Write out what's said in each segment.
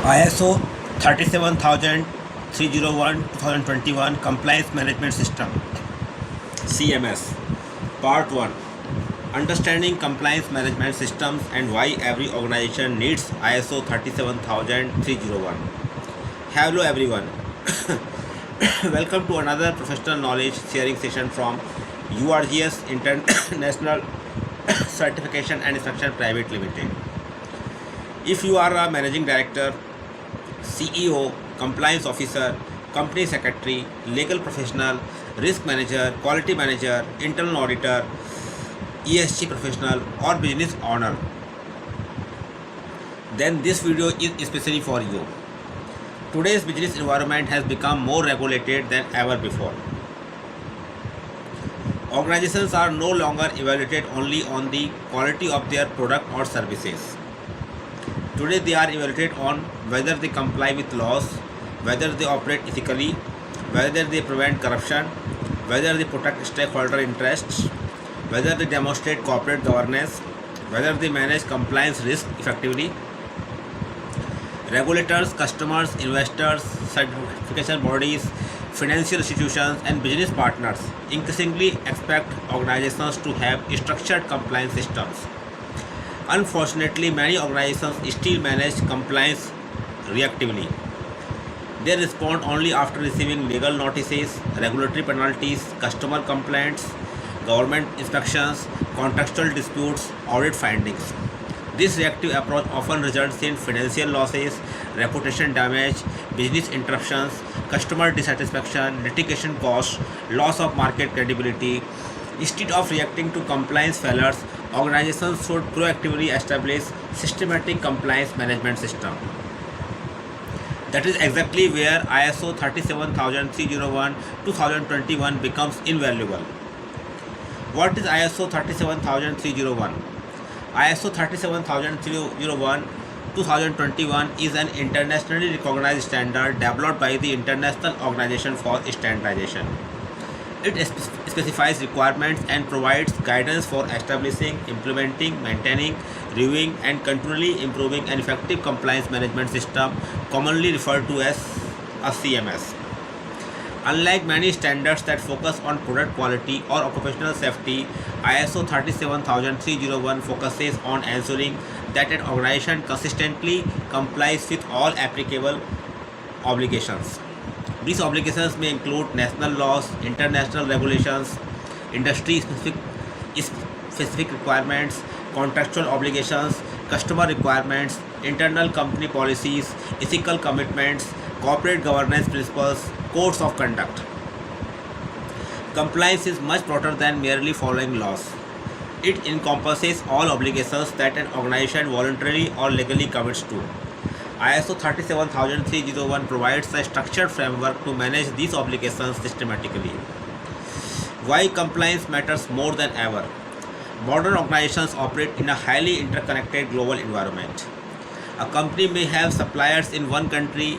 ISO 37301 Compliance Management System CMS Part 1 Understanding Compliance Management Systems and Why Every Organization Needs ISO 37301. Hello everyone. Welcome to another professional knowledge sharing session from URGS International Certification and Instruction Private Limited. If you are a managing director, CEO, compliance officer, company secretary, legal professional, risk manager, quality manager, internal auditor, ESG professional, or business owner, then this video is especially for you. Today's business environment has become more regulated than ever before. Organizations are no longer evaluated only on the quality of their product or services. Today they are evaluated on whether they comply with laws, whether they operate ethically, whether they prevent corruption, whether they protect stakeholder interests, whether they demonstrate corporate governance, whether they manage compliance risk effectively. Regulators, customers, investors, certification bodies, financial institutions, and business partners increasingly expect organizations to have structured compliance systems. Unfortunately, many organizations still manage compliance reactively. They respond only after receiving legal notices, regulatory penalties, customer complaints, government inspections, contractual disputes, audit findings. This reactive approach often results in financial losses, reputation damage, business interruptions, customer dissatisfaction, litigation costs, loss of market credibility. Instead of reacting to compliance failures, organizations should proactively establish systematic compliance management system. That is exactly where ISO 37301 2021 becomes invaluable. What is ISO 37301? ISO 37301 2021 is an internationally recognized standard developed by the International Organization for Standardization. It specifies requirements and provides guidance for establishing, implementing, maintaining, reviewing, and continually improving an effective compliance management system, commonly referred to as a CMS. Unlike many standards that focus on product quality or occupational safety, ISO 37301 focuses on ensuring that an organization consistently complies with all applicable obligations. These obligations may include national laws, international regulations, industry-specific requirements, contractual obligations, customer requirements, internal company policies, ethical commitments, corporate governance principles, codes of conduct. Compliance is much broader than merely following laws. It encompasses all obligations that an organization voluntarily or legally commits to. ISO 37301 provides a structured framework to manage these obligations systematically. Why compliance matters more than ever? Modern organizations operate in a highly interconnected global environment. A company may have suppliers in one country,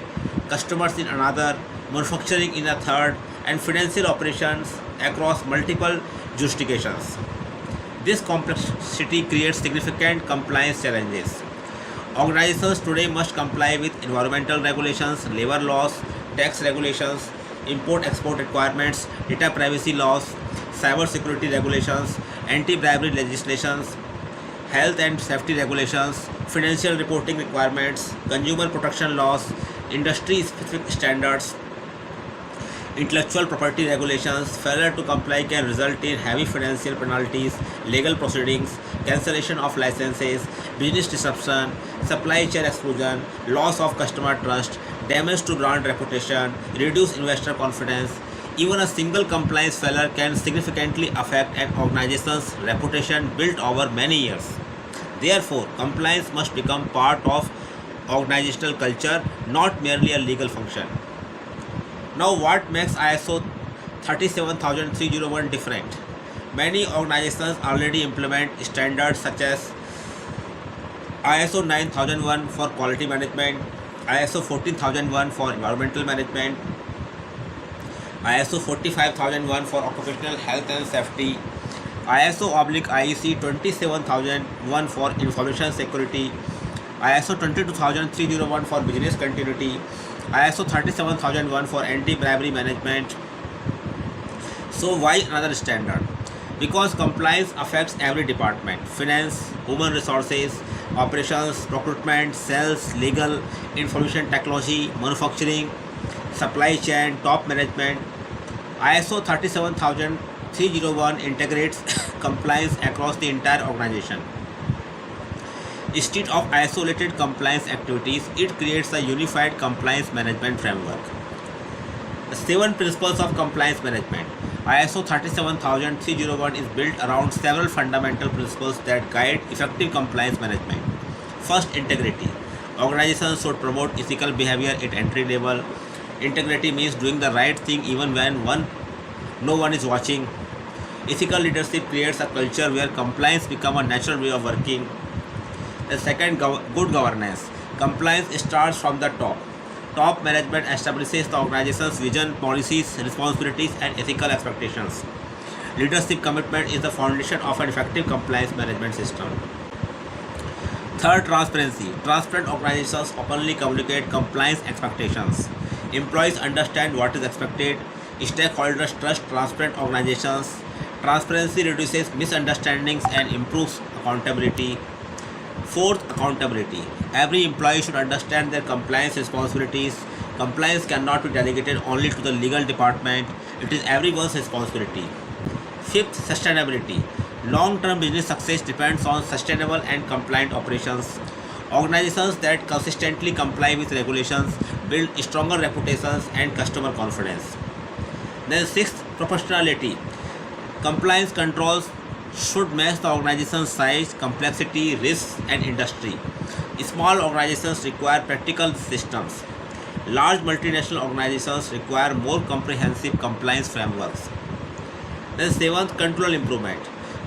customers in another, manufacturing in a third, and financial operations across multiple jurisdictions. This complexity creates significant compliance challenges. Organizations today must comply with environmental regulations, labor laws, tax regulations, import-export requirements, data privacy laws, cyber security regulations, anti-bribery legislations, health and safety regulations, financial reporting requirements, consumer protection laws, industry-specific standards, intellectual property regulations. Failure to comply can result in heavy financial penalties, legal proceedings, cancellation of licenses, business disruption, supply chain exclusion, loss of customer trust, damage to brand reputation, reduced investor confidence. Even a single compliance failure can significantly affect an organization's reputation built over many years. Therefore, compliance must become part of organizational culture, not merely a legal function. Now, what makes ISO 37301 different? Many organizations already implement standards such as ISO 9001 for quality management, ISO 14001 for environmental management, ISO 45001 for occupational health and safety, ISO/IEC 27001 for information security, ISO 22301 for business continuity, ISO 37001 for anti-bribery management. So why another standard? Because compliance affects every department: finance, human resources, operations, procurement, sales, legal, information technology, manufacturing, supply chain, top management. ISO 37301 integrates compliance across the entire organization. Instead of isolated compliance activities, it creates a unified compliance management framework. The 7 principles of compliance management. ISO 37301 is built around several fundamental principles that guide effective compliance management. First, integrity. Organizations should promote ethical behavior at entry level. Integrity means doing the right thing even when no one is watching. Ethical leadership creates a culture where compliance becomes a natural way of working. The second, good governance. Compliance starts from the top. Top management establishes the organization's vision, policies, responsibilities, and ethical expectations. Leadership commitment is the foundation of an effective compliance management system. Third, transparency. Transparent organizations openly communicate compliance expectations. Employees understand what is expected. Stakeholders trust transparent organizations. Transparency reduces misunderstandings and improves accountability. Fourth, accountability. Every employee should understand their compliance responsibilities. Compliance cannot be delegated only to the legal department. It is everyone's responsibility. Fifth, sustainability. Long-term business success depends on sustainable and compliant operations. Organizations that consistently comply with regulations build stronger reputations and customer confidence. Then sixth, proportionality. Compliance controls should match the organization's size, complexity, risks, and industry. Small organizations require practical systems. Large multinational organizations require more comprehensive compliance frameworks. Then seventh, control improvement.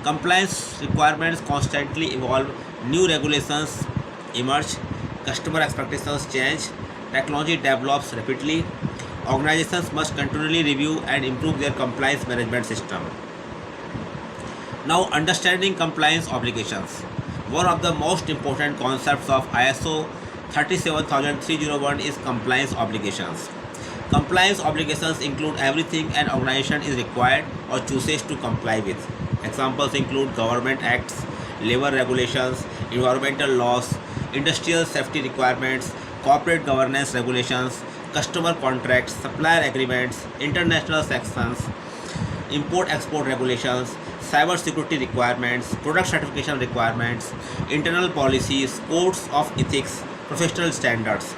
Compliance requirements constantly evolve, new regulations emerge, customer expectations change, technology develops rapidly. Organizations must continually review and improve their compliance management system. Now, understanding compliance obligations. One of the most important concepts of ISO 37301 is compliance obligations. Compliance obligations include everything an organization is required or chooses to comply with. Examples include government acts, labor regulations, environmental laws, industrial safety requirements, corporate governance regulations, customer contracts, supplier agreements, international sanctions, import-export regulations, cyber security requirements, product certification requirements, internal policies, codes of ethics, professional standards.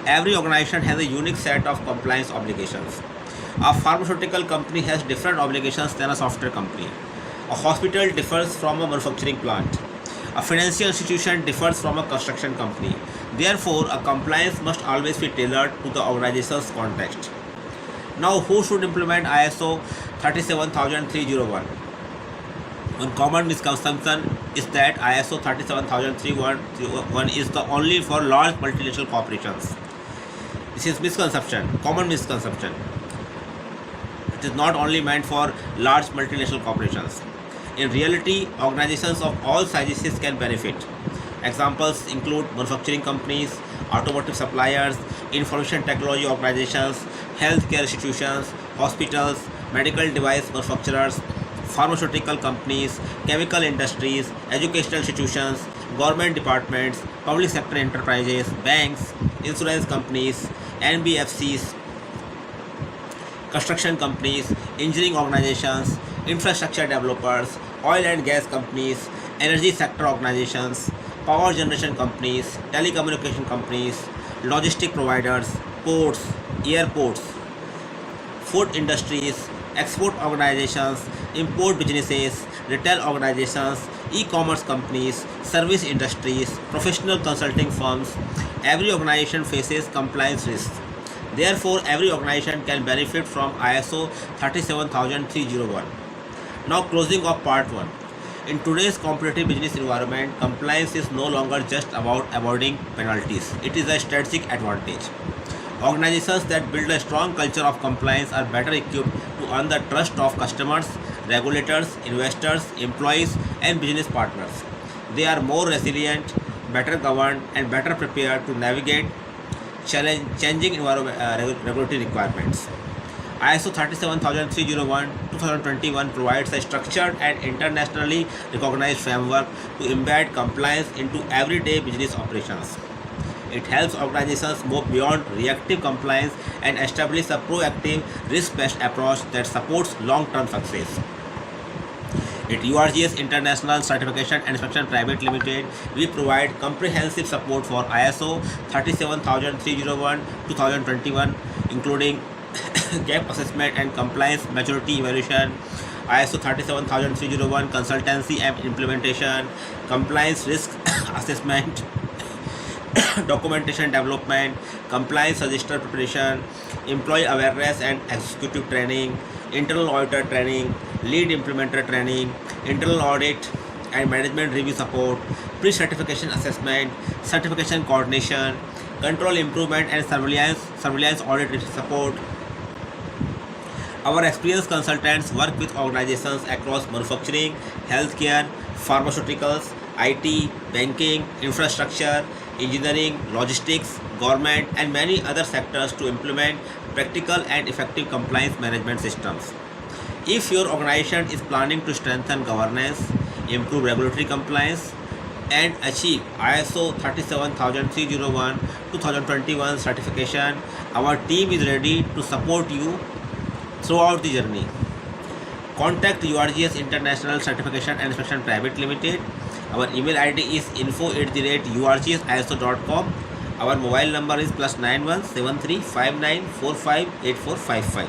Every organization has a unique set of compliance obligations. A pharmaceutical company has different obligations than a software company. A hospital differs from a manufacturing plant. A financial institution differs from a construction company. Therefore, a compliance must always be tailored to the organization's context. Now, who should implement ISO 37301? One common misconception is that ISO 37301 is the only for large multinational corporations. This is misconception, common misconception. It is not only meant for large multinational corporations. In reality, organizations of all sizes can benefit. Examples include manufacturing companies, automotive suppliers, information technology organizations, healthcare institutions, hospitals, medical device manufacturers, pharmaceutical companies, chemical industries, educational institutions, government departments, public sector enterprises, banks, insurance companies, NBFCs, construction companies, engineering organizations, infrastructure developers, oil and gas companies, energy sector organizations, power generation companies, telecommunication companies, logistic providers, ports, airports, food industries, export organizations, import businesses, retail organizations, e-commerce companies, service industries, professional consulting firms. Every organization faces compliance risks. Therefore, every organization can benefit from ISO 37301. Now, closing of part 1. In today's competitive business environment, compliance is no longer just about avoiding penalties. It is a strategic advantage. Organizations that build a strong culture of compliance are better equipped to earn the trust of customers, regulators, investors, employees, and business partners. They are more resilient, better governed, and better prepared to navigate changing regulatory requirements. ISO 37301:2021 provides a structured and internationally recognized framework to embed compliance into everyday business operations. It helps organizations move beyond reactive compliance and establish a proactive, risk-based approach that supports long-term success. At URGS International Certification and Inspection Private Limited, we provide comprehensive support for ISO 37301:2021, including gap assessment and compliance maturity evaluation, ISO 37301 consultancy and implementation, compliance risk assessment, documentation development, compliance register preparation, employee awareness and executive training, internal auditor training, lead implementer training, internal audit and management review support, pre-certification assessment, certification coordination, control improvement and surveillance audit support. Our experienced consultants work with organizations across manufacturing, healthcare, pharmaceuticals, IT, banking, infrastructure, engineering, logistics, government, and many other sectors to implement practical and effective compliance management systems. If your organization is planning to strengthen governance, improve regulatory compliance, and achieve ISO 37301:2021 certification, our team is ready to support you throughout the journey. Contact URGS International Certification and Inspection Private Limited. Our email ID is info@urgsiso.com. Our mobile number is +91 7359458455.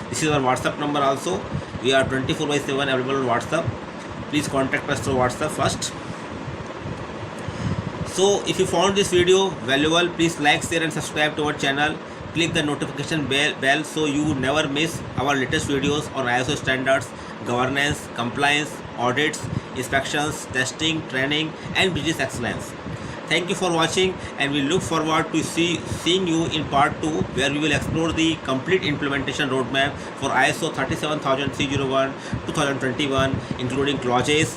This is our WhatsApp number also. We are 24/7 available on WhatsApp. Please contact us through WhatsApp first. So if you found this video valuable, please like, share and subscribe to our channel. Click the notification bell so you never miss our latest videos on ISO standards, governance, compliance, audits, inspections, testing, training and business excellence. Thank you for watching, and we look forward to seeing you in part 2, where we will explore the complete implementation roadmap for ISO 37301:2021, including clauses,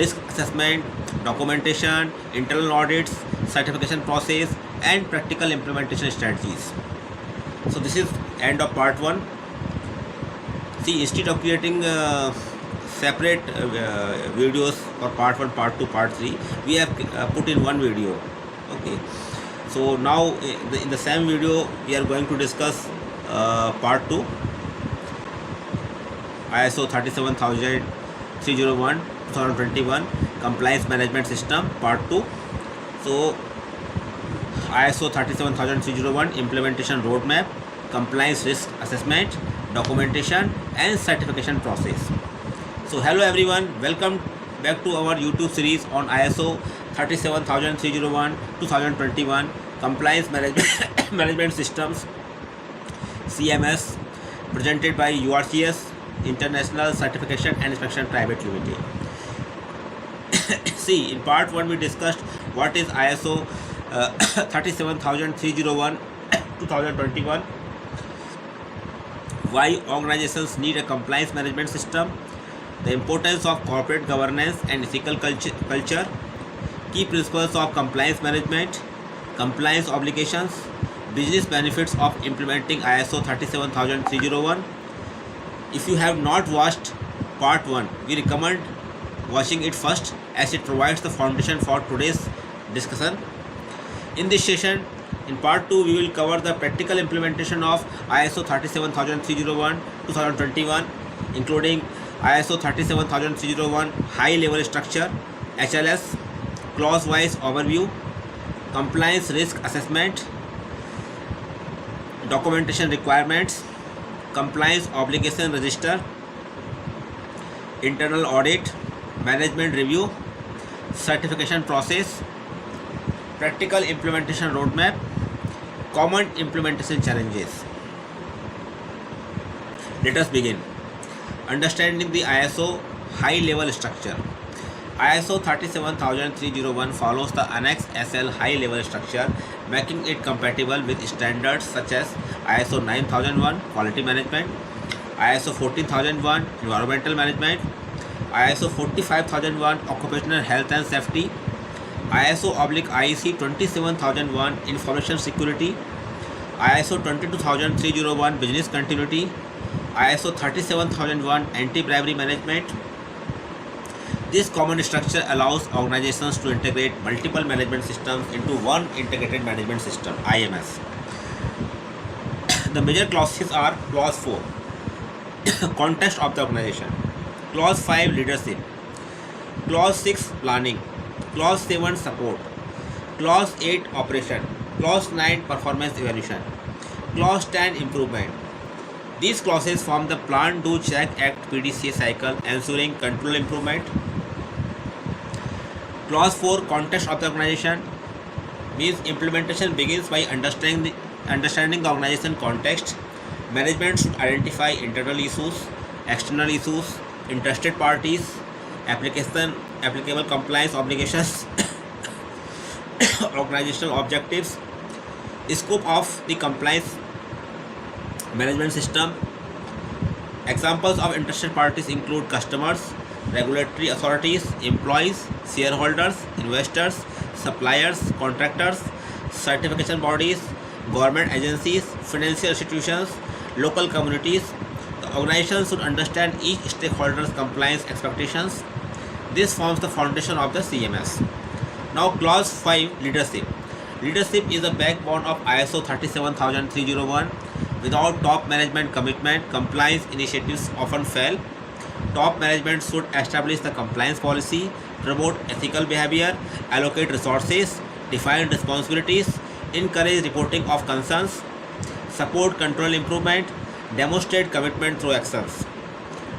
risk assessment, documentation, internal audits, certification process and practical implementation strategies. So this is end of part 1. See, instead of creating separate videos for part 1, part 2, part 3, we have put in one video. Okay, so now in the same video we are going to discuss part 2, ISO 37301:2021 compliance management system, part 2. So ISO 37301 implementation roadmap, compliance risk assessment, documentation and certification process. So hello everyone, welcome back to our YouTube series on ISO 37301:2021 compliance management systems, CMS, presented by URGS International Certification and Inspection Private Limited. See, in part 1 we discussed what is ISO 37301:2021, why organizations need a compliance management system, the importance of corporate governance and ethical culture, key principles of compliance management, compliance obligations, business benefits of implementing ISO 37301. If you have not watched part 1, we recommend watching it first, as it provides the foundation for today's discussion. In this session, in part 2, we will cover the practical implementation of ISO 37301:2021, including ISO 37301 high level structure, HLS, clause wise overview, compliance risk assessment, documentation requirements, compliance obligation register, internal audit, management review, certification process, practical implementation roadmap, common implementation challenges. Let us begin. Understanding the ISO high level structure. ISO 37301 follows the Annex SL high level structure, making it compatible with standards such as ISO 9001 quality management, ISO 14001 environmental management, ISO 45001 occupational health and safety, ISO/IEC 27001 Information Security, ISO 22301 Business Continuity, ISO 37001 Anti-Bribery Management. This common structure allows organizations to integrate multiple management systems into one integrated management system, IMS. The major clauses are Clause 4, context of the organization, Clause 5, leadership, Clause 6, planning, Clause 7, support, Clause 8, operation, Clause 9, performance evaluation, Clause 10, improvement. These clauses form the plan, do, check, act PDCA cycle, ensuring control improvement. Clause 4, context of the organization, means implementation begins by understanding the organization context. Management should identify internal issues, external issues, interested parties, applicable compliance obligations, organizational objectives, scope of the compliance management system. Examples of interested parties include customers, regulatory authorities, employees, shareholders, investors, suppliers, contractors, certification bodies, government agencies, financial institutions, local communities. The organization should understand each stakeholder's compliance expectations. This forms the foundation of the CMS. Now, Clause 5, leadership. Leadership is the backbone of ISO 37301. Without top management commitment, compliance initiatives often fail. Top management should establish the compliance policy, promote ethical behavior, allocate resources, define responsibilities, encourage reporting of concerns, support control improvement, demonstrate commitment through actions.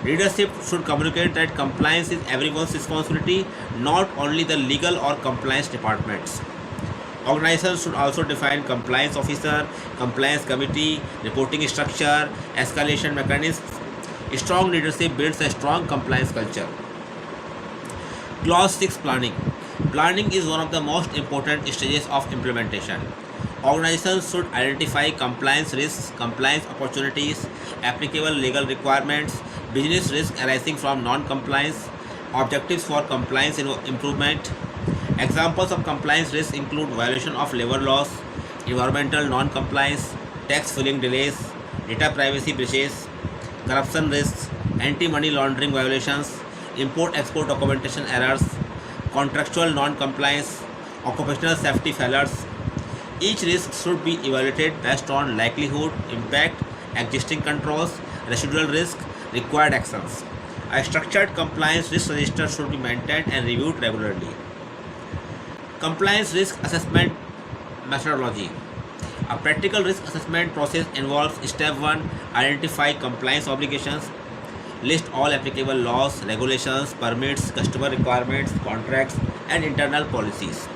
Leadership should communicate that compliance is everyone's responsibility, not only the legal or compliance departments. Organizations should also define compliance officer, compliance committee, reporting structure, escalation mechanisms. Strong leadership builds a strong compliance culture. Clause 6, planning. Planning is one of the most important stages of implementation. Organizations should identify compliance risks, compliance opportunities, applicable legal requirements, business risks arising from non-compliance, objectives for compliance improvement. Examples of compliance risks include violation of labor laws, environmental non-compliance, tax filing delays, data privacy breaches, corruption risks, anti-money laundering violations, import-export documentation errors, contractual non-compliance, occupational safety failures. Each risk should be evaluated based on likelihood, impact, existing controls, residual risk, required actions. A structured compliance risk register should be maintained and reviewed regularly. Compliance risk assessment methodology. A practical risk assessment process involves step 1, identify compliance obligations, list all applicable laws, regulations, permits, customer requirements, contracts, and internal policies.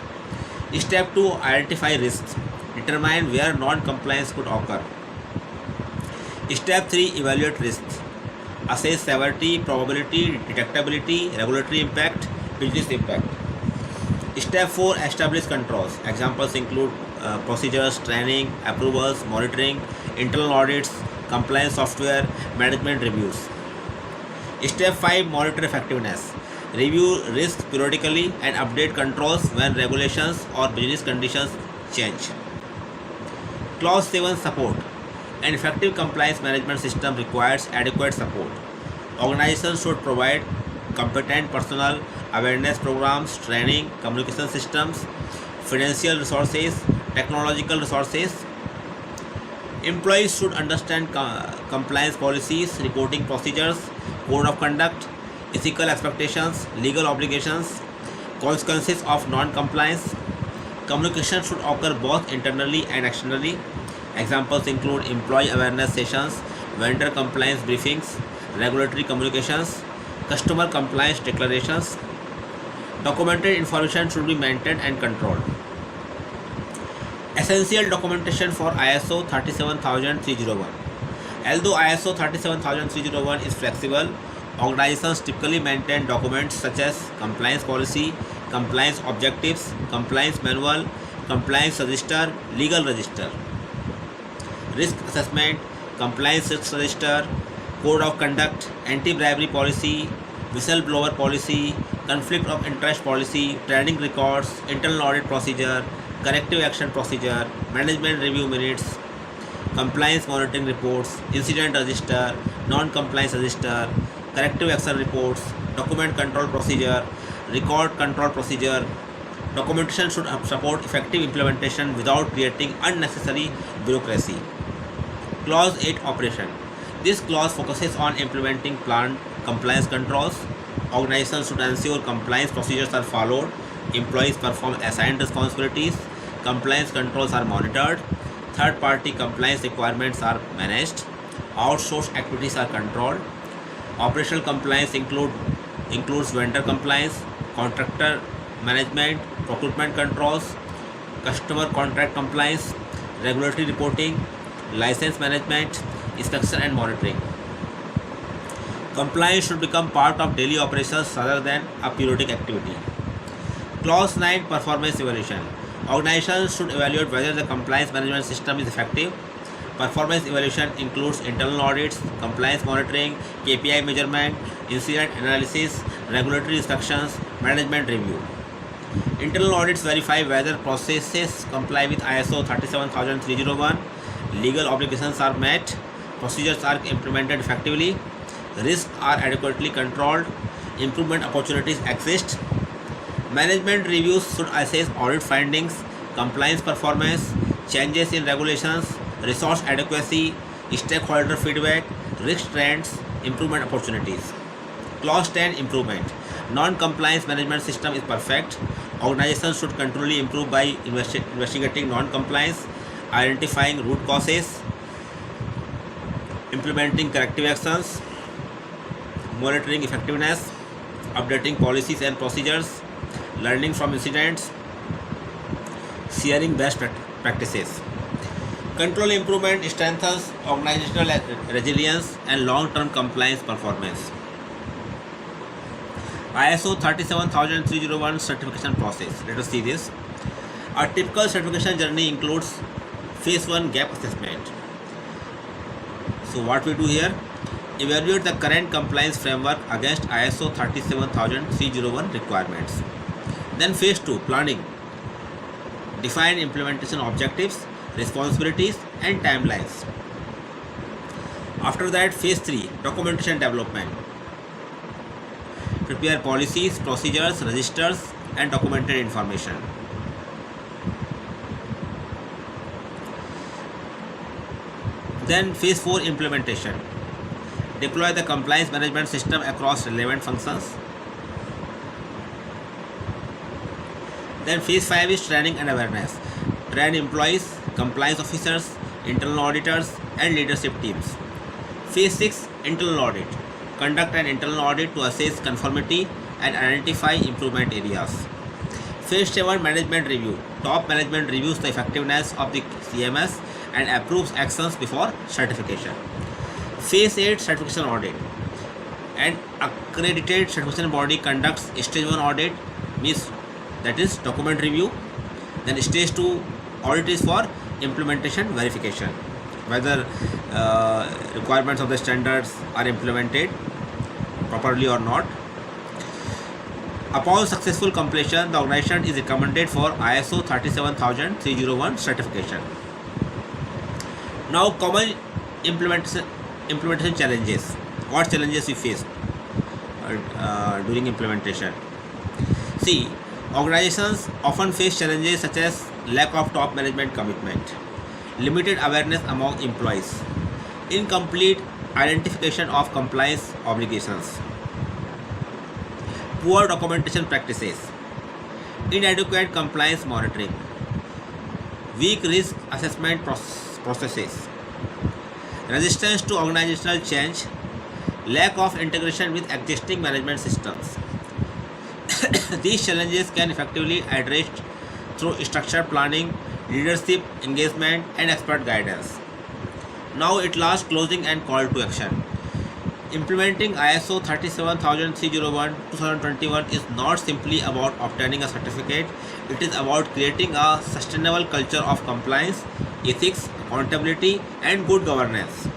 Step 2, identify risks, determine where non-compliance could occur. Step 3, evaluate risks, assess severity, probability, detectability, regulatory impact, business impact. Step 4, establish controls. Examples include procedures, training, approvals, monitoring, internal audits, compliance software, management reviews. Step 5, monitor effectiveness. Review risks periodically and update controls when regulations or business conditions change. Clause 7, support. An effective compliance management system requires adequate support. Organizations should provide competent personnel, awareness programs, training, communication systems, financial resources, technological resources. Employees should understand compliance policies, reporting procedures, code of conduct, ethical expectations, legal obligations, consequences of non-compliance. Communication should occur both internally and externally. Examples include employee awareness sessions, vendor compliance briefings, regulatory communications, customer compliance declarations. Documented information should be maintained and controlled. Essential documentation for ISO 37301. Although ISO 37301 is flexible, organizations typically maintain documents such as compliance policy, compliance objectives, compliance manual, compliance register, legal register, risk assessment, compliance risk register, code of conduct, anti-bribery policy, whistleblower policy, conflict of interest policy, training records, internal audit procedure, corrective action procedure, management review minutes, compliance monitoring reports, incident register, non-compliance register, corrective action reports, document control procedure, record control procedure. Documentation should support effective implementation without creating unnecessary bureaucracy. Clause 8 Operation. This clause focuses on implementing planned compliance controls. Organizations should ensure compliance procedures are followed, employees perform assigned responsibilities, compliance controls are monitored, third-party compliance requirements are managed, outsourced activities are controlled. Operational compliance includes vendor compliance, contractor management, procurement controls, customer contract compliance, regulatory reporting, license management, inspection and monitoring. Compliance should become part of daily operations rather than a periodic activity. Clause 9 Performance Evaluation. Organizations should evaluate whether the compliance management system is effective. Performance evaluation includes internal audits, compliance monitoring, KPI measurement, incident analysis, regulatory inspections, management review. Internal audits verify whether processes comply with ISO 37301, legal obligations are met, procedures are implemented effectively, risks are adequately controlled, improvement opportunities exist. Management reviews should assess audit findings, compliance performance, changes in regulations, resource adequacy, stakeholder feedback, risk trends, improvement opportunities. Clause 10 Improvement. Non-compliance management system is perfect. Organizations should continually improve by investigating non-compliance, identifying root causes, implementing corrective actions, monitoring effectiveness, updating policies and procedures, learning from incidents, sharing best practices. Control improvement strengthens organizational resilience and long-term compliance performance. ISO 37301 certification process. Let us see this. A typical certification journey includes phase 1 gap assessment. So what we do here? Evaluate the current compliance framework against ISO 37301 requirements. Then phase 2 planning. Define implementation objectives, responsibilities and timelines. After that, phase 3 documentation development. Prepare policies, procedures, registers and documented information. Then phase 4 implementation. Deploy the compliance management system across relevant functions. Then phase 5 is training and awareness. Train employees, compliance officers, internal auditors and leadership teams. Phase 6 internal audit. Conduct an internal audit to assess conformity and identify improvement areas. Phase 7 management review. Top management reviews the effectiveness of the CMS and approves actions before certification. Phase 8 certification audit. An accredited certification body conducts stage 1 audit, means that is document review. Then stage 2 audit is for implementation verification, whether requirements of the standards are implemented properly or not. Upon successful completion, the organization is recommended for ISO 37301 certification. Now, common implementation challenges. What challenges we face during implementation? See, organizations often face challenges such as lack of top management commitment, limited awareness among employees, incomplete identification of compliance obligations, poor documentation practices, inadequate compliance monitoring, weak risk assessment processes, resistance to organizational change, lack of integration with existing management systems. These challenges can effectively addressed through structured planning, leadership engagement and expert guidance. Now at last, closing and call to action. Implementing ISO 37301 2021 is not simply about obtaining a certificate, it is about creating a sustainable culture of compliance, ethics, accountability and good governance.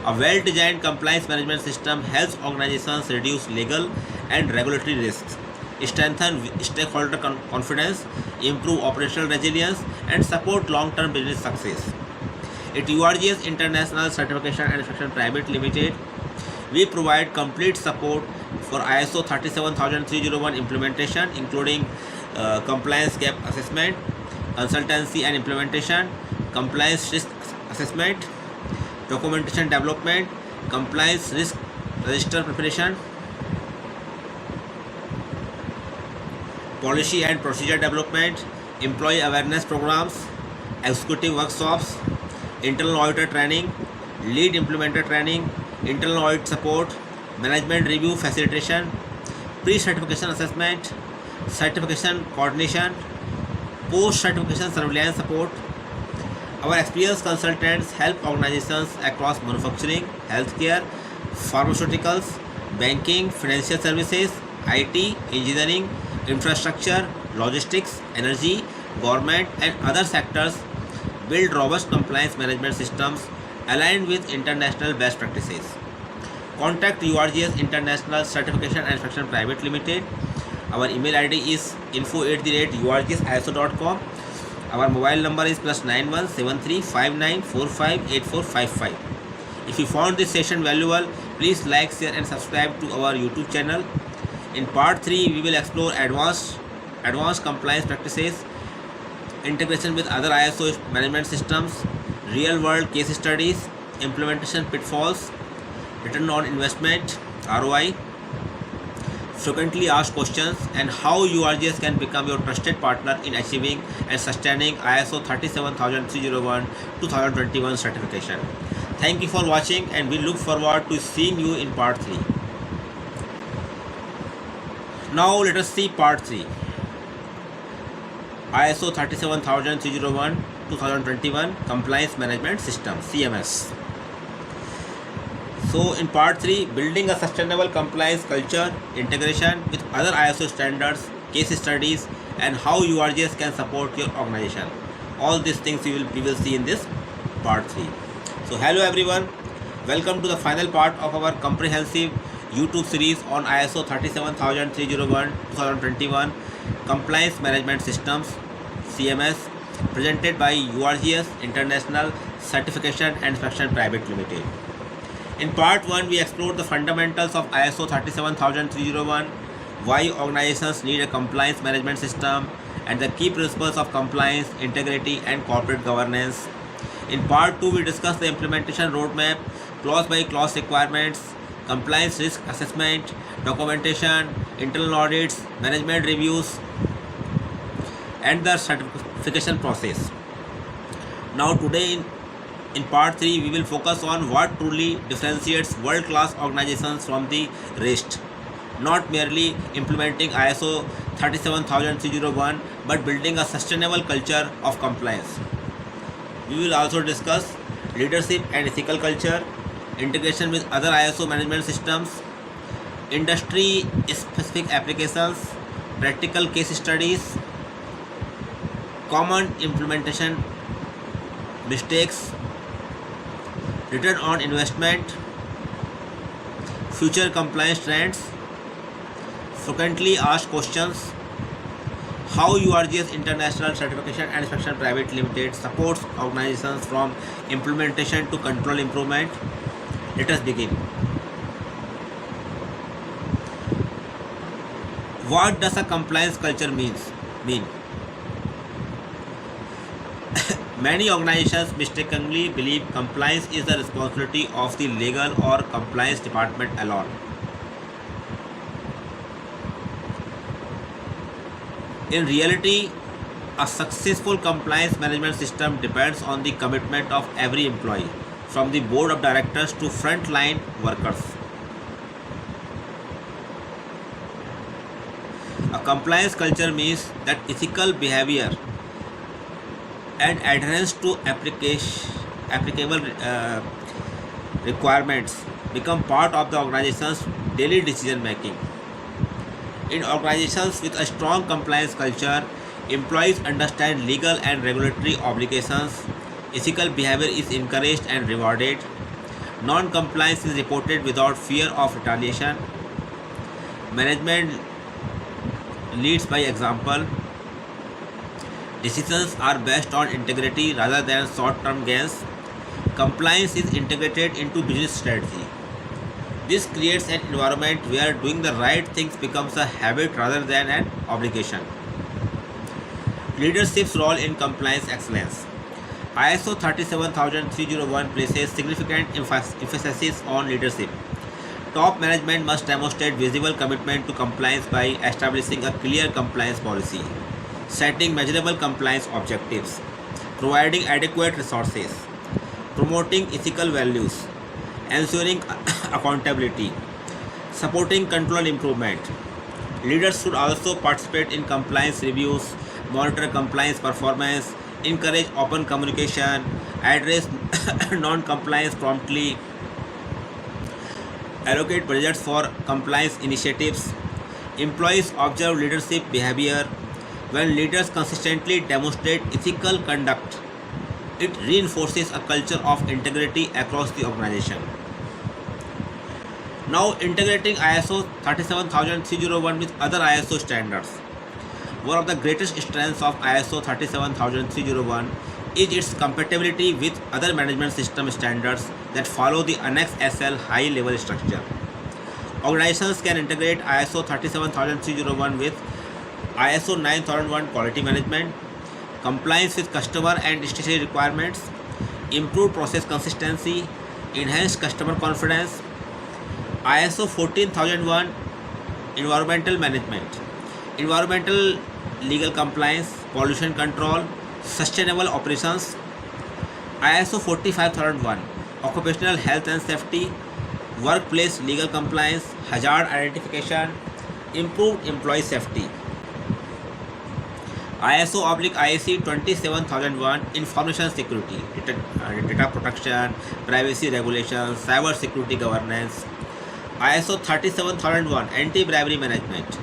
A well-designed compliance management system helps organizations reduce legal and regulatory risks, strengthen stakeholder confidence, improve operational resilience, and support long-term business success. At URGS International Certification and Inspection Private Limited, we provide complete support for ISO 37301 implementation, including compliance gap assessment, consultancy and implementation, compliance risk assessment, documentation development, compliance risk register preparation, policy and procedure development, employee awareness programs, executive workshops, internal auditor training, lead implementer training, internal audit support, management review facilitation, pre-certification assessment, certification coordination, post-certification surveillance support. Our experienced consultants help organizations across manufacturing, healthcare, pharmaceuticals, banking, financial services, IT, engineering, infrastructure, logistics, energy, government, and other sectors build robust compliance management systems aligned with international best practices. Contact URGS International Certification and Inspection Private Limited. Our email ID is info@urgsiso.com. Our mobile number is +91 73 59 45 8455. If you found this session valuable, please like, share, and subscribe to our YouTube channel. In part 3, we will explore advanced compliance practices, integration with other ISO management systems, real-world case studies, implementation pitfalls, return on investment, ROI, frequently asked questions, and how URGS can become your trusted partner in achieving and sustaining ISO 37301 2021 certification. Thank you for watching, and we look forward to seeing you in part 3. Now let us see part 3. ISO 37301 2021 Compliance Management System, CMS. So in part 3, building a sustainable compliance culture, integration with other ISO standards, case studies, and how URGS can support your organization. All these things we will see in this part 3. So hello everyone, welcome to the final part of our comprehensive YouTube series on ISO 37301 2021 Compliance Management Systems, CMS, presented by URGS International Certification and Inspection Private Limited. In part 1, we explored the fundamentals of ISO 37301, why organizations need a compliance management system, and the key principles of compliance, integrity, and corporate governance. In part 2, we discussed the implementation roadmap, clause-by-clause requirements, compliance risk assessment, documentation, internal audits, management reviews, and the certification process. Now today in part 3, we will focus on what truly differentiates world-class organizations from the rest. Not merely implementing ISO 37301, but building a sustainable culture of compliance. We will also discuss leadership and ethical culture, integration with other ISO management systems, industry-specific applications, practical case studies, common implementation mistakes, return on investment, future compliance trends, frequently asked questions, how URGS International Certification and Inspection Private Limited supports organizations from implementation to control improvement. Let us begin. What does a compliance culture mean? Many organizations mistakenly believe compliance is the responsibility of the legal or compliance department alone. In reality, a successful compliance management system depends on the commitment of every employee, from the board of directors to frontline workers. A compliance culture means that ethical behavior and adherence to applicable requirements become part of the organization's daily decision making. In organizations with a strong compliance culture, employees understand legal and regulatory obligations, ethical behavior is encouraged and rewarded, non-compliance is reported without fear of retaliation, management leads by example. Decisions are based on integrity rather than short-term gains. Compliance is integrated into business strategy. This creates an environment where doing the right things becomes a habit rather than an obligation. Leadership's role in compliance excellence. ISO 37301 places significant emphasis on leadership. Top management must demonstrate visible commitment to compliance by establishing a clear compliance policy, setting measurable compliance objectives, providing adequate resources, promoting ethical values, ensuring accountability, supporting control improvement. Leaders should also participate in compliance reviews, monitor compliance performance, encourage open communication, address non-compliance promptly, allocate budgets for compliance initiatives. Employees observe leadership behavior. When leaders consistently demonstrate ethical conduct, it reinforces a culture of integrity across the organization. Now, integrating ISO 37301 with other ISO standards. One of the greatest strengths of ISO 37301 is its compatibility with other management system standards that follow the Annex SL high level structure. Organizations can integrate ISO 37301 with ISO 9001 quality management, compliance with customer and statutory requirements, improved process consistency, enhanced customer confidence. ISO 14001 environmental management, environmental legal compliance, pollution control, sustainable operations. ISO 45001 occupational health and safety, workplace legal compliance, hazard identification, improved employee safety. ISO/IEC 27001 information security, data protection, privacy regulations, cyber security governance. ISO 37001 anti-bribery management,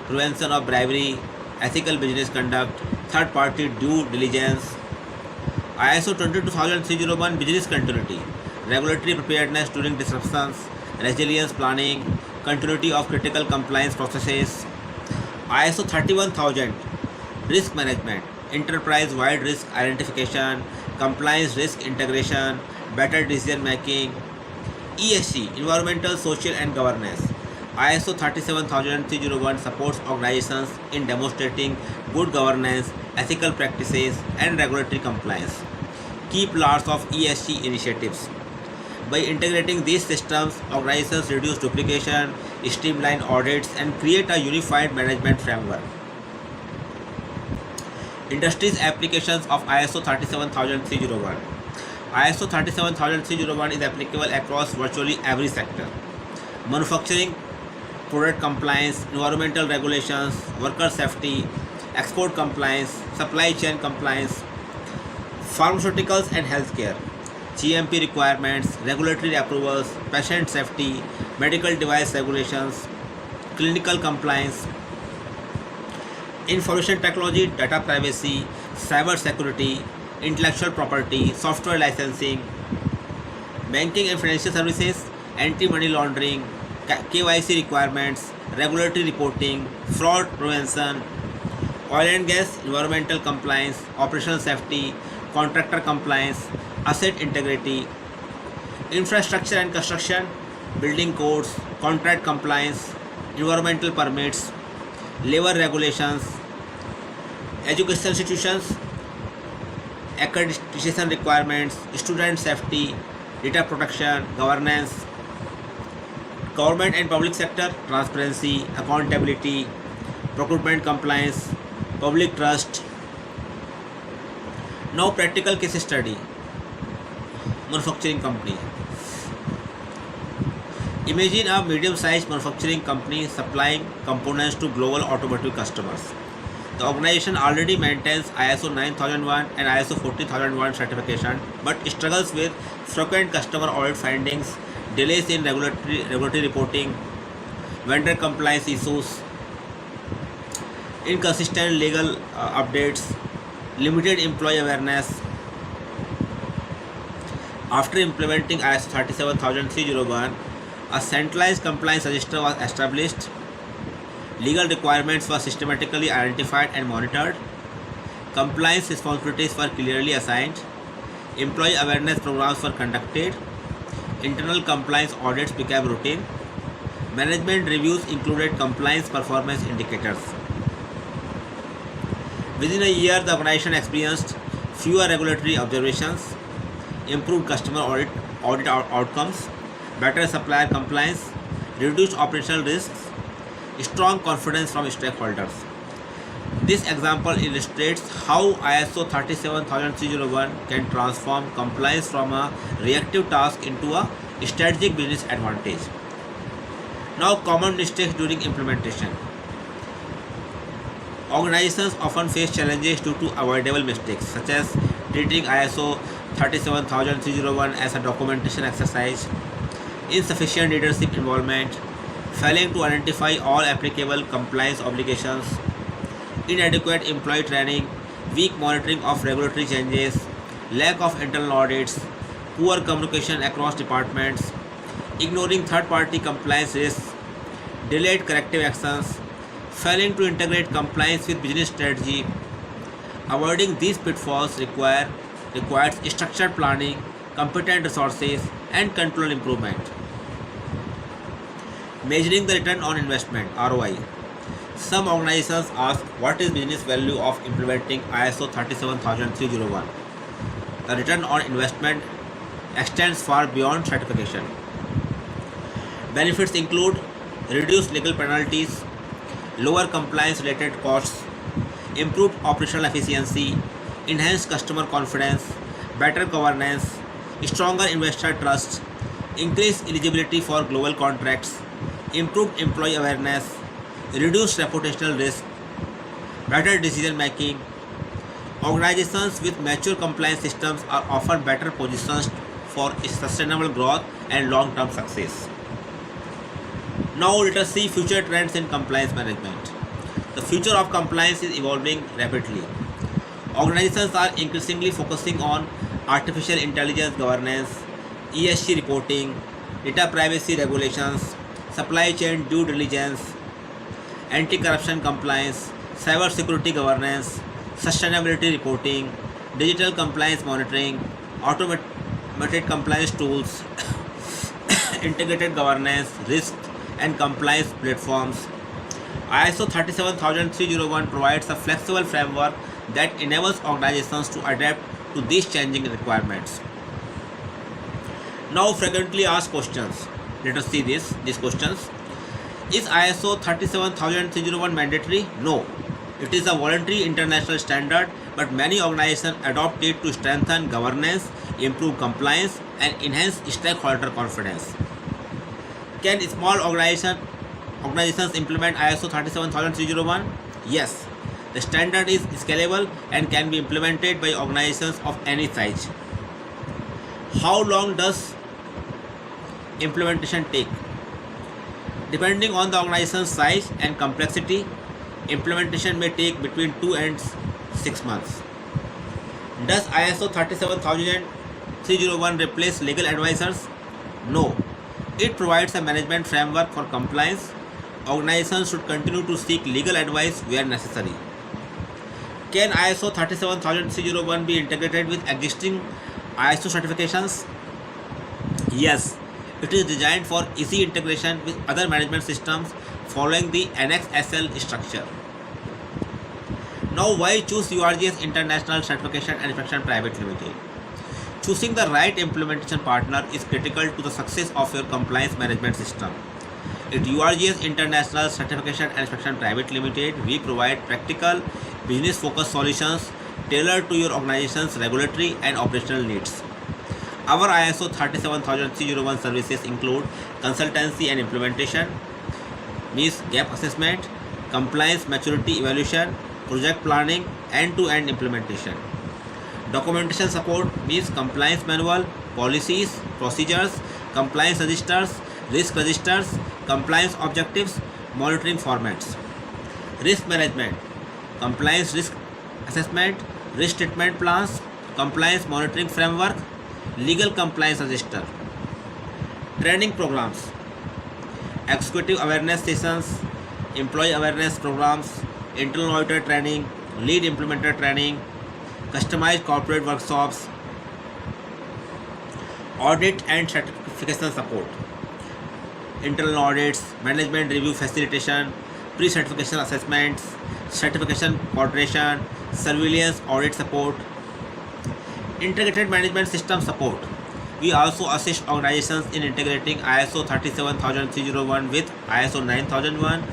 prevention of bribery, ethical business conduct, third-party due diligence. ISO 22301 business continuity, regulatory preparedness during disruptions, resilience planning, continuity of critical compliance processes. ISO 31000 risk management, enterprise-wide risk identification, compliance risk integration, better decision making. ESG, environmental, social and governance. ISO 37301 supports organizations in demonstrating good governance, ethical practices and regulatory compliance. Key pillars of ESG initiatives. By integrating these systems, organizations reduce duplication, streamline audits and create a unified management framework. Industries applications of ISO 37301. ISO 37301 is applicable across virtually every sector. Manufacturing, product compliance, environmental regulations, worker safety, export compliance, supply chain compliance, pharmaceuticals and healthcare, GMP requirements, regulatory approvals, patient safety, medical device regulations, clinical compliance, information technology, data privacy, cyber security, intellectual property, software licensing, banking and financial services, anti-money laundering, KYC requirements, regulatory reporting, fraud prevention, oil and gas, environmental compliance, operational safety, contractor compliance, asset integrity, infrastructure and construction, building codes, contract compliance, environmental permits, labor regulations, educational institutions, accreditation requirements, student safety, data protection, governance, government and public sector, transparency, accountability, procurement compliance, public trust. Now practical case study. Manufacturing company. Imagine a medium-sized manufacturing company supplying components to global automotive customers. The organization already maintains ISO 9001 and ISO 14001 certification, but struggles with frequent customer audit findings, delays in regulatory reporting, vendor compliance issues, inconsistent legal updates, limited employee awareness. After implementing ISO 37301, a centralized compliance register was established. Legal requirements were systematically identified and monitored. Compliance responsibilities were clearly assigned. Employee awareness programs were conducted. Internal compliance audits became routine. Management reviews included compliance performance indicators. Within a year, the organization experienced fewer regulatory observations, improved customer audit outcomes, better supplier compliance, reduced operational risks, strong confidence from stakeholders. This example illustrates how ISO 37301 can transform compliance from a reactive task into a strategic business advantage. Now, common mistakes during implementation. Organizations often face challenges due to avoidable mistakes, such as treating ISO 37301 as a documentation exercise, insufficient leadership involvement, failing to identify all applicable compliance obligations, inadequate employee training, weak monitoring of regulatory changes, lack of internal audits, poor communication across departments, ignoring third-party compliance risks, delayed corrective actions, failing to integrate compliance with business strategy. Avoiding these pitfalls requires structured planning, competent resources, and control improvement. Measuring the return on investment (ROI). Some organizations ask what is business value of implementing ISO 37301. The return on investment extends far beyond certification. Benefits include reduced legal penalties, lower compliance related costs, improved operational efficiency, enhanced customer confidence, better governance, stronger investor trust, increased eligibility for global contracts, improved employee awareness, reduced reputational risk, better decision making. Organizations with mature compliance systems are often better positioned for sustainable growth and long term success. Now, let us see future trends in compliance management. The future of compliance is evolving rapidly. Organizations are increasingly focusing on artificial intelligence governance, ESG reporting, data privacy regulations, supply chain due diligence, anti-corruption compliance, cyber security governance, sustainability reporting, digital compliance monitoring, automated compliance tools, integrated governance, risk and compliance platforms. ISO 37301 provides a flexible framework that enables organizations to adapt to these changing requirements. Now, frequently asked questions. Let us see these questions. Is ISO 37301 mandatory? No. It is a voluntary international standard, but many organizations adopt it to strengthen governance, improve compliance, and enhance stakeholder confidence. Can small organizations implement ISO 37301? Yes. The standard is scalable and can be implemented by organizations of any size. How long does implementation take? Depending on the organization's size and complexity, implementation may take between 2 and 6 months. Does ISO 37301 replace legal advisors? No. It provides a management framework for compliance. Organizations should continue to seek legal advice where necessary. Can ISO 37301 be integrated with existing ISO certifications? Yes. It is designed for easy integration with other management systems following the Annex SL structure. Now, why choose URGS International Certification and Inspection Private Limited? Choosing the right implementation partner is critical to the success of your compliance management system. At URGS International Certification and Inspection Private Limited, we provide practical, business-focused solutions tailored to your organization's regulatory and operational needs. Our ISO 37301 services include consultancy and implementation, means gap assessment, compliance maturity evaluation, project planning, end-to-end implementation. Documentation support means compliance manual, policies, procedures, compliance registers, risk registers, compliance objectives, monitoring formats. Risk management, compliance risk assessment, risk treatment plans, compliance monitoring framework, legal compliance register. Training programs, executive awareness sessions, employee awareness programs, internal auditor training, lead implementer training, customized corporate workshops, audit and certification support, internal audits, management review facilitation, pre-certification assessments, certification coordination, surveillance audit support, integrated management system support. We also assist organizations in integrating ISO 37301 with ISO 9001,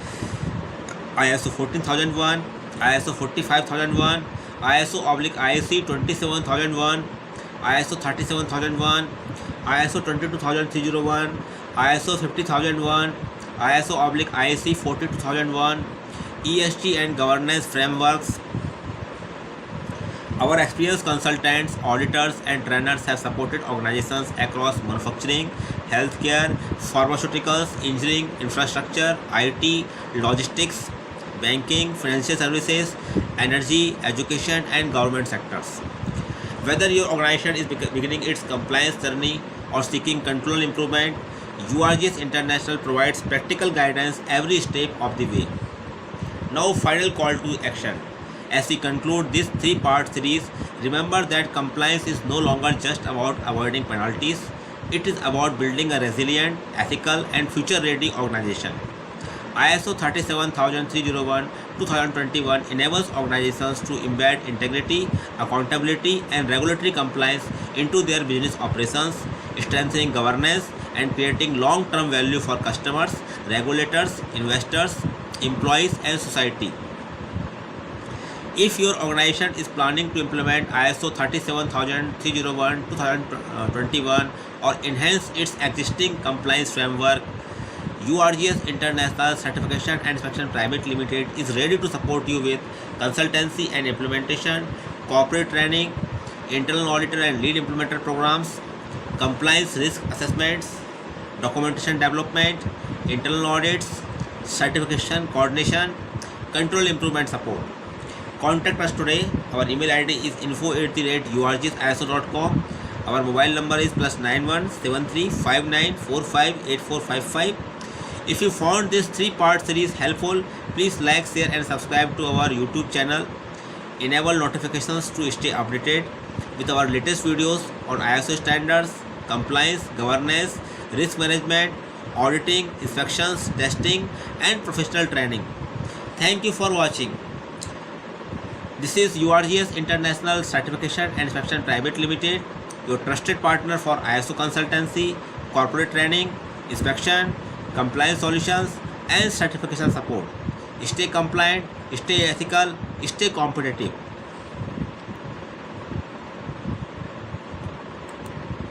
ISO 14001, ISO 45001, ISO/IEC 27001, ISO 37001, ISO 22301, ISO 50001, ISO/IEC 42001, ESG and governance frameworks. Our experienced consultants, auditors, and trainers have supported organizations across manufacturing, healthcare, pharmaceuticals, engineering, infrastructure, IT, logistics, banking, financial services, energy, education, and government sectors. Whether your organization is beginning its compliance journey or seeking control improvement, URGS International provides practical guidance every step of the way. Now, final call to action. As we conclude this three-part series, remember that compliance is no longer just about avoiding penalties. It is about building a resilient, ethical, and future-ready organization. ISO 37301-2021 enables organizations to embed integrity, accountability, and regulatory compliance into their business operations, strengthening governance and creating long-term value for customers, regulators, investors, employees, and society. If your organization is planning to implement ISO 37301-2021 or enhance its existing compliance framework, URGS International Certification and Inspection Private Limited is ready to support you with consultancy and implementation, corporate training, internal auditor and lead implementer programs, compliance risk assessments, documentation development, internal audits, certification coordination, control improvement support. Contact us today. Our email ID is info@urgsiso.com. Our mobile number is +91 7359458455. If you found this three-part series helpful, please like, share, and subscribe to our YouTube channel. Enable notifications to stay updated with our latest videos on ISO standards, compliance, governance, risk management, auditing, inspections, testing, and professional training. Thank you for watching. This is URGS International Certification and Inspection Private Limited, your trusted partner for ISO consultancy, corporate training, inspection, compliance solutions, and certification support. Stay compliant, stay ethical, stay competitive.